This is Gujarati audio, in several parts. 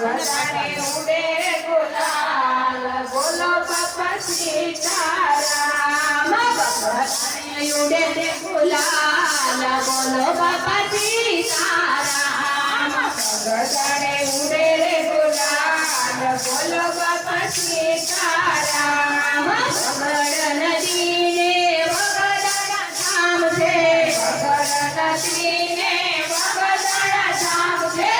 બધાને ઉડે ગુલાલ બોલો બાપા સીતારામ બધાને ઉડે ગુલાલ બોલો બાપા સીતારામ બધાને ઉડે ગુલાલ બોલો બાપા સીતારામ વગડ નદીને વગડના ધામ છે વગડ નદીને વગડના ધામ છે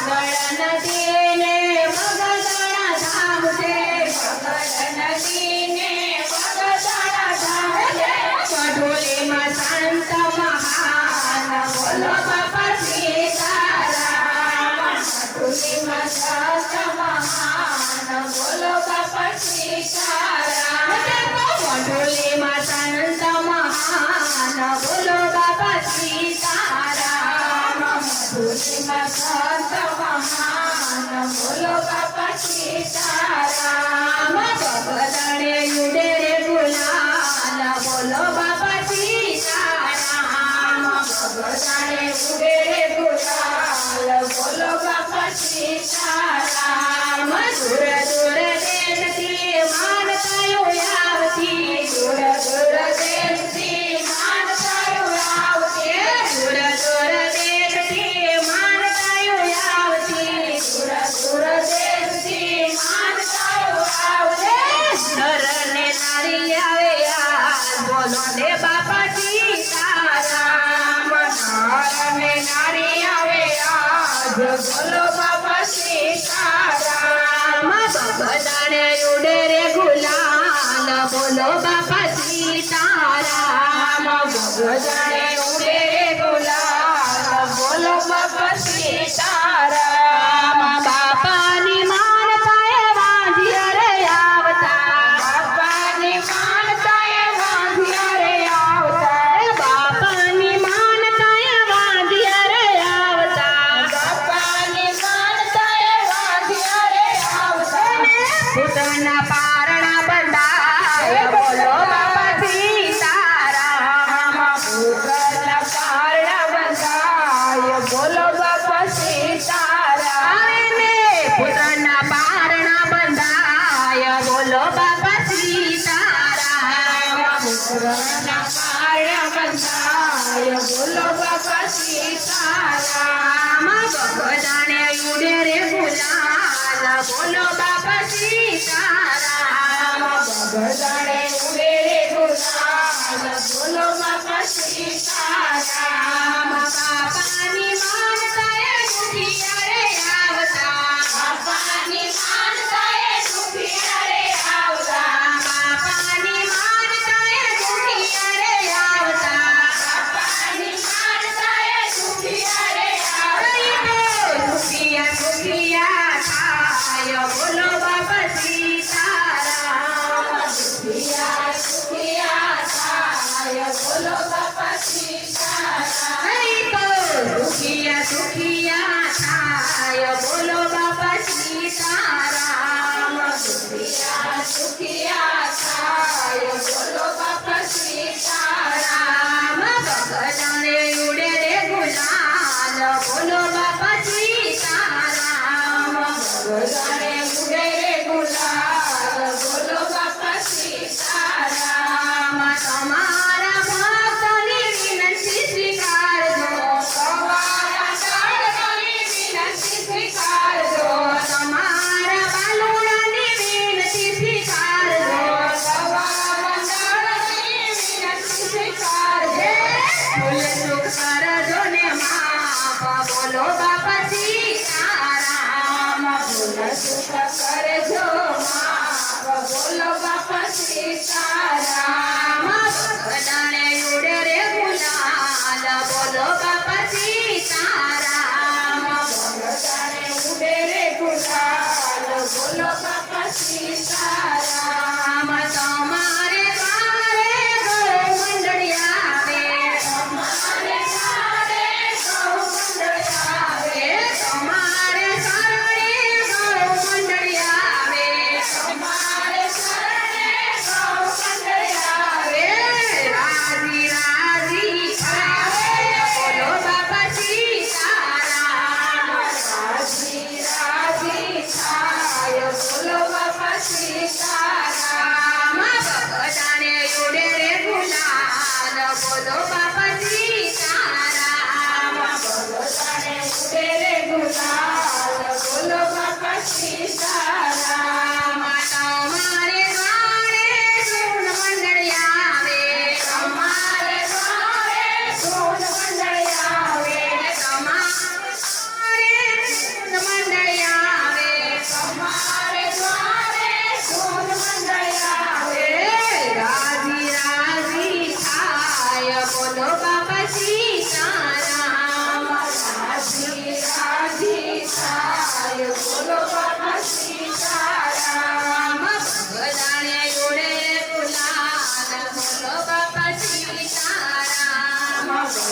વગડ નદીને વગડના ધામ છે વગડ નદીને વગડના ધામ છે મઢોલીમાં સંત મહાન બોલો બાપા સીતારામ મઢોલીમાં સંત મહાન બોલો બાપા સીતારામ મઢોલીમાં સંત મહાન બોલો બાપા સીતારામ મઢોલીમાં સંત મહાન બોલો બાપા સીતારામ બગદાણે ઉડે રે ગુલાલ બોલો બાપા સીતારામ બગદાણે ઉડે રે ગુલાલ બોલો બાપા સીતારામ દૂર દૂર દેશથી માનતાઓ આવતી દૂર દૂર દેશથી માનતાઓ આવતી દૂર દૂર દેશથી માનતાઓ આવતી દૂર દૂર દેશથી માનતાઓ આવતી નર ને નારી આવે બોલો દે બાપા સીતારામ નર ને નારી આવે બોલો બાપા સીતારામ બધાને ઉડે રે ગુલાલ બોલો બાપા સીતારામ બધાને ઉડે રે ગુલાલ બોલો બાપા સીતારામ બાપાની માનતાએ વાંધિયા રે આવતા બાપાની માનતાએ વાંધિયા રે આવતા બાપાની માનતાએ વાંધિયા રે આવતા બાપાની માનતાએ વાંધિયા રે આવતા ભૂતના પારણા બંધાય બોલો બાપા સીતારામ ભૂતના પારણા બંધાય બોલો બાપા સીતારામ ભૂતના પારણા બંધાય બોલો બાપા સીતારામ ભૂતના પારણા બંધાય બોલો બાપા સીતારામ બગદાણે ઉડે રે ગુલાલ બોલો બાપા સીતારામ બગદાણે ઉડે રે ગુલાલ બોલો બાપા સીતારામ બાપાની માનતાએ દુખિયા રે આવતા બાપાની માનતાએ દુખિયા રે આવતા બાપાની માનતાએ દુખિયા રે આવતા બાપાની માનતાએ દુખિયા રે આવતા દુખિયા દુખિયા થાય બોલો બાપા સીતારામ દુખિયા દુખિયા થાય બોલો બાપા સીતારામ દુખિયા દુખિયા થાય બોલો બાપા સીતારામ દુખિયા દુખિયા થાય બોલો બાપા સીતારામ બગદાણે ઉડે રે ગુલાલ બોલો બાપા સીતારામ બગદાણે ઉડે રે ગુલાલ બોલો બાપા સીતારામ તમારા ભક્તની વિનંતી સ્વીકારજો તમારા ચરણોની વિનંતી સ્વીકારજો તમારા બાલુડાની વિનંતી સ્વીકારજો તમારા ચરણોની વિનંતી સ્વીકારજો ભૂલ ચૂક કરજો ને માફ બોલો બાપા સીતારામ ભૂલ ચૂક કરજો માફ બોલો બાપા સીતારામ બગદાણે ઉડે રે ગુલાલ બોલો બાપા સીતારામ બગદાણે ઉડે રે ગુલાલ બોલો બાપા સીતારામ તમારે દ્વારે ગૌ મંડળી આવે તમારે દ્વારે ગૌ મંડળી આવે તમારે શરણે ગૌ મંડળી આવે તમારે શરણે ગૌ મંડળી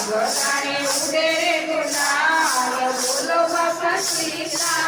ગગને ઉડે રે ગુલાલ બોલો બાપા સીતારામ